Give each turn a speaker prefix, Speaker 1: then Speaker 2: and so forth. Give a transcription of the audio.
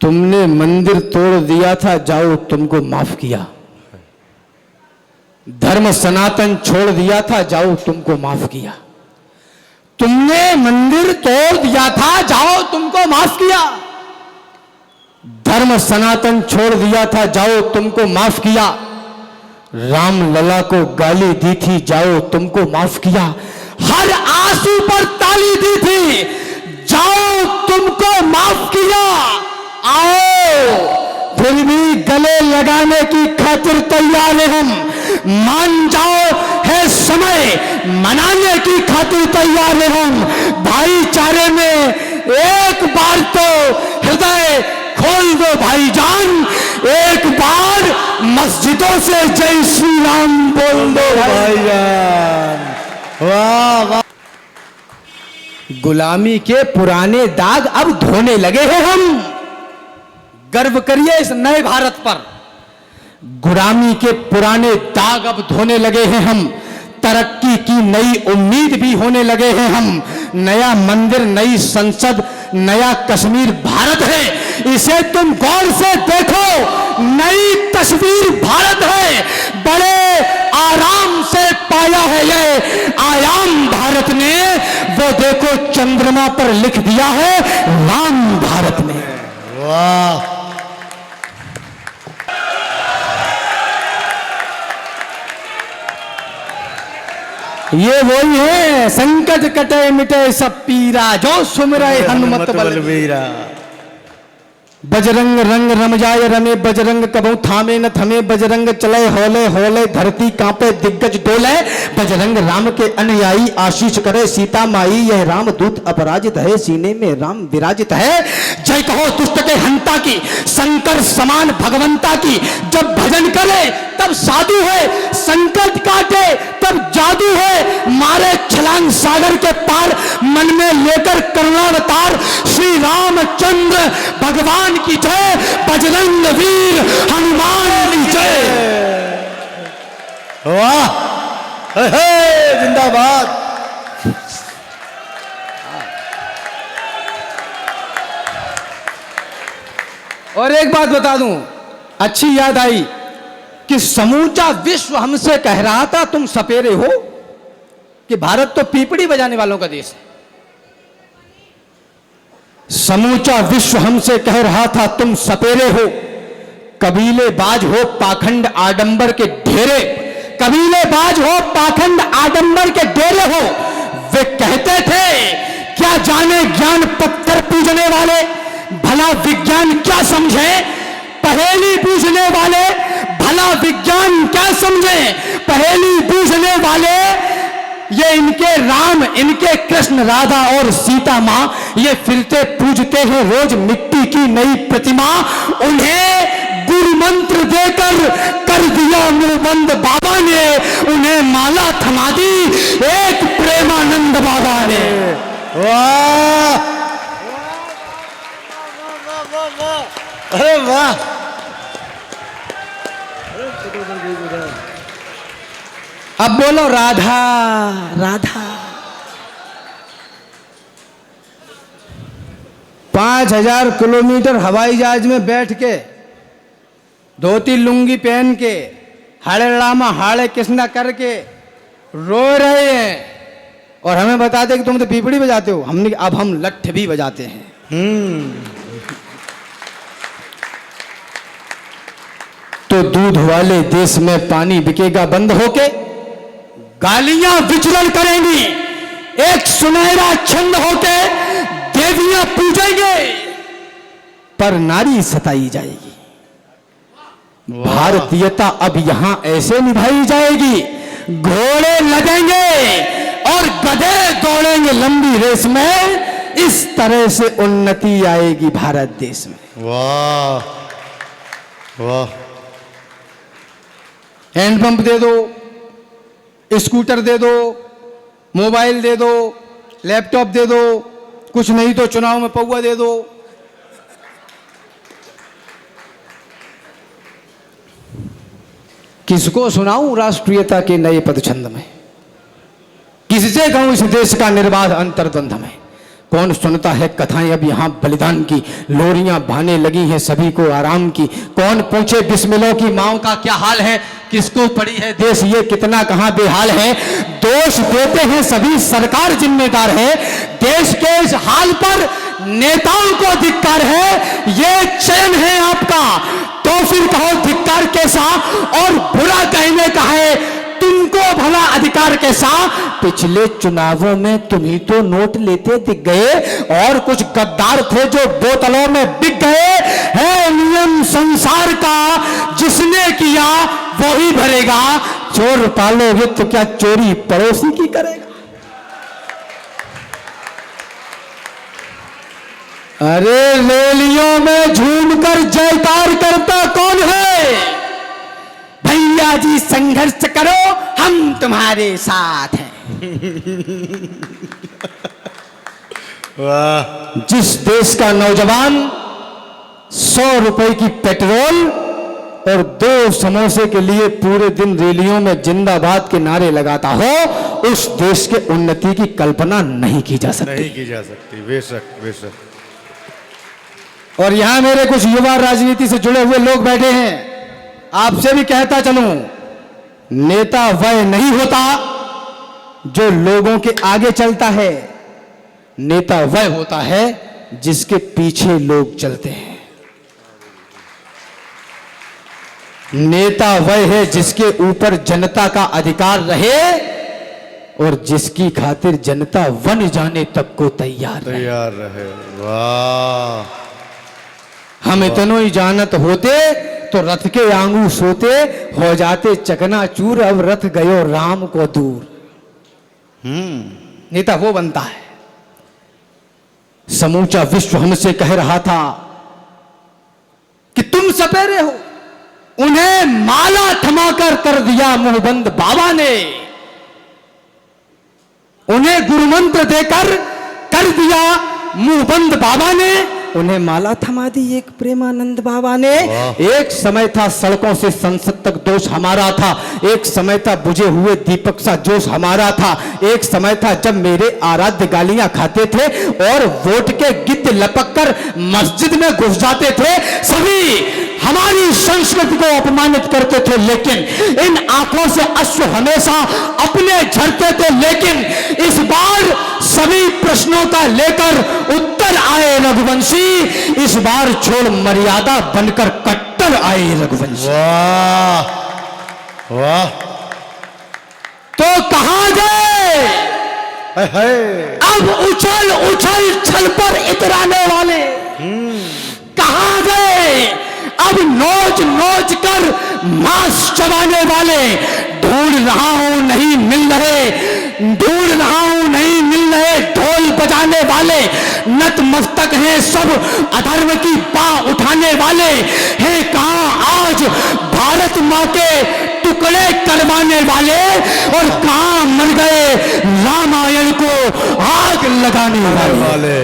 Speaker 1: तुमने मंदिर तोड़ दिया था, जाओ तुमको माफ किया। धर्म सनातन छोड़ दिया था, जाओ तुमको माफ किया। तुमने मंदिर तोड़ दिया था, जाओ तुमको माफ किया। धर्म सनातन छोड़ दिया था, जाओ तुमको माफ किया। राम लला को गाली दी थी, जाओ तुमको माफ किया। हर आंसू पर ताली दी थी, जाओ तुमको माफ किया। आओ, फिर भी गले लगाने की खातिर तैयार हैं हम। मान जाओ, है समय मनाने की खातिर तैयार हैं हम। भाईचारे में एक बार तो हृदय खोल दो भाईजान, एक बार मस्जिदों से जय श्री राम बोल दो भाईजान। वाह वाह। गुलामी के पुराने दाग अब धोने लगे हैं हम। गर्व करिए इस नए भारत पर। गुलामी के पुराने दाग अब धोने लगे हैं हम। तरक्की की नई उम्मीद भी होने लगे हैं हम। नया मंदिर, नई संसद, नया कश्मीर भारत है, इसे तुम गौर से देखो। नई तस्वीर भारत है, बड़े आराम से पाया है ये आयाम भारत ने। वो देखो चंद्रमा पर लिख दिया है राम भारत ने।
Speaker 2: वाह।
Speaker 1: ये वही है, संकट कटे मिटे सब पीरा, जो सुमिरै हनुमत बलबीरा। बजरंग रंग रम जाय रमे, बजरंग कबहू थामे न थमे। बजरंग चले होले होले, धरती कांपे दिग्गज डोले। बजरंग राम के अनुयायी आशीष करे सीता माई। यह राम दूत अपराजित है, सीने में राम विराजित है। जय कहो दुष्ट के हंता की, शंकर समान भगवंता की। जब भजन करे तब साधु है, संकट काटे तब जादू है। मारे छलांग सागर के पार, मन में लेकर करुणावतार। श्री रामचंद्र भगवान की जय, बजरंग वीर हनुमान की जय।
Speaker 2: वाह, जिंदाबाद।
Speaker 1: और एक बात बता दूं, अच्छी याद आई कि समूचा विश्व हमसे कह रहा था तुम सपेरे हो, कि भारत तो पीपड़ी बजाने वालों का देश है। समूचा विश्व हमसे कह रहा था तुम सपेरे हो, कबीलेबाज हो पाखंड आडंबर के ढेरे। कबीलेबाज हो पाखंड आडंबर के डेरे हो। वे कहते थे क्या जाने ज्ञान पत्थर पूजने वाले, भला विज्ञान क्या समझे। पहेली पूछने वाले भला विज्ञान क्या समझे। पहेली पूछने वाले, ये इनके राम, इनके कृष्ण, राधा और सीता माँ, ये फिरते पूजते हैं रोज मिट्टी की नई प्रतिमा। उन्हें गुरु मंत्र देकर कर दिया मुंह बंद बाबा ने। उन्हें माला थमा दी एक प्रेमानंद बाबा ने।
Speaker 2: वाह, अरे वाह।
Speaker 1: अब बोलो राधा राधा। 5000 किलोमीटर हवाई जहाज में बैठ के, धोती लुंगी पहन के, हाड़े रामा हाड़े कृष्णा करके रो रहे हैं, और हमें बताते कि तुम तो पीपड़ी बजाते हो। हमने अब हम लठ भी बजाते हैं। तो दूध वाले देश में पानी बिकेगा बंद होके, गालियां विचरण करेंगी, एक सुनहरा छंद होके देवियां पूजेंगे, पर नारी सताई जाएगी। भारतीयता अब यहां ऐसे निभाई जाएगी, घोड़े लगेंगे और गधे दौड़ेंगे लंबी रेस में। इस तरह से उन्नति आएगी भारत देश में।
Speaker 2: वाह वाह।
Speaker 1: हैंडपंप दे दो, स्कूटर दे दो, मोबाइल दे दो, लैपटॉप दे दो, कुछ नहीं तो चुनाव में पौवा दे दो। किसको सुनाऊं राष्ट्रीयता के नए पदछंद में, किससे कहूं इस देश का निर्बाध अंतर्द्वंद में। कौन सुनता है कथाएं अब यहाँ बलिदान की, लोरियां बहाने लगी हैं सभी को आराम की। कौन पूछे बिस्मिलों की माओ का क्या हाल है, किसको पड़ी है देश ये कितना कहाँ बेहाल है। दोष देते हैं सभी सरकार जिम्मेदार है, देश के इस हाल पर नेताओं को धिक्कार है। ये चयन है आपका तो फिर कहो धिक्कार कैसा, और बुरा कहने का है तुमको भला अधिकार कैसा। पिछले चुनावों में तुम ही तो नोट लेते दिख गए, और कुछ गद्दार थे जो बोतलों में बिक गए। है नियम संसार का, जिसने किया वो ही भरेगा। चोर पालोगे तो क्या चोरी पड़ोसी की करेगा। अरे रैलियों में झूमकर जयकार करता कौन है। भैया जी संघर्ष करो हम तुम्हारे साथ हैं।
Speaker 2: वाह
Speaker 1: जिस देश का नौजवान 100 रुपए की पेट्रोल और 2 समोसे के लिए पूरे दिन रैलियों में जिंदाबाद के नारे लगाता हो, उस देश के उन्नति की कल्पना नहीं की जा सकती।
Speaker 2: नहीं की जा सकती, बेशक बेशक।
Speaker 1: और यहां मेरे कुछ युवा राजनीति से जुड़े हुए लोग बैठे हैं, आपसे भी कहता चलूं, नेता वह नहीं होता जो लोगों के आगे चलता है, नेता वह होता है जिसके पीछे लोग चलते हैं। नेता वह है जिसके ऊपर जनता का अधिकार रहे और जिसकी खातिर जनता वन जाने तक को तैयार
Speaker 2: रहे। वाह
Speaker 1: हम इतनो ही जानत होते तो रथ के आंगू सोते, हो जाते चकनाचूर अब रथ गयो राम को दूर। नेता वो बनता है। समूचा विश्व हमसे कह रहा था कि तुम सपेरे हो, उन्हें माला थमाकर कर दिया मुंहबंद बाबा ने। उन्हें गुरुमंत्र देकर कर दिया मुंहबंद बाबा ने, उन्हें माला थमा दी एक प्रेमानंद बाबा ने। एक समय था सड़कों से संसद तक दोष हमारा था, एक समय था बुझे हुए दीपक सा जोश हमारा था, एक समय था जब मेरे आराध्य गालियां खाते थे और वोट के गिद्ध लपक कर मस्जिद में घुस जाते थे। सभी हमारी संस्कृति को अपमानित करते थे, लेकिन इन आंखों से अश्रु हमेशा अपने झरते थे। लेकिन इस बार सभी प्रश्नों का लेकर उत्तर आए रघुवंशी, इस बार छोड़ मर्यादा बनकर कट्टर आए रघुवंशी।
Speaker 2: वाह वाह।
Speaker 1: तो कहां गए अब उछल उछल छल पर इतराने वाले, कहां गए अब नोच नोच कर मांस चबाने वाले। ढूंढ रहा हूं नहीं मिल रहे, ढूंढ रहा हूं नहीं मिल रहे ढोल बजाने वाले। नतमस्तक हैं सब अधर्म की पा उठाने वाले। हैं कहां आज भारत मां के टुकड़े करवाने वाले, और कहां मर गए रामायण को आग लगाने वाले।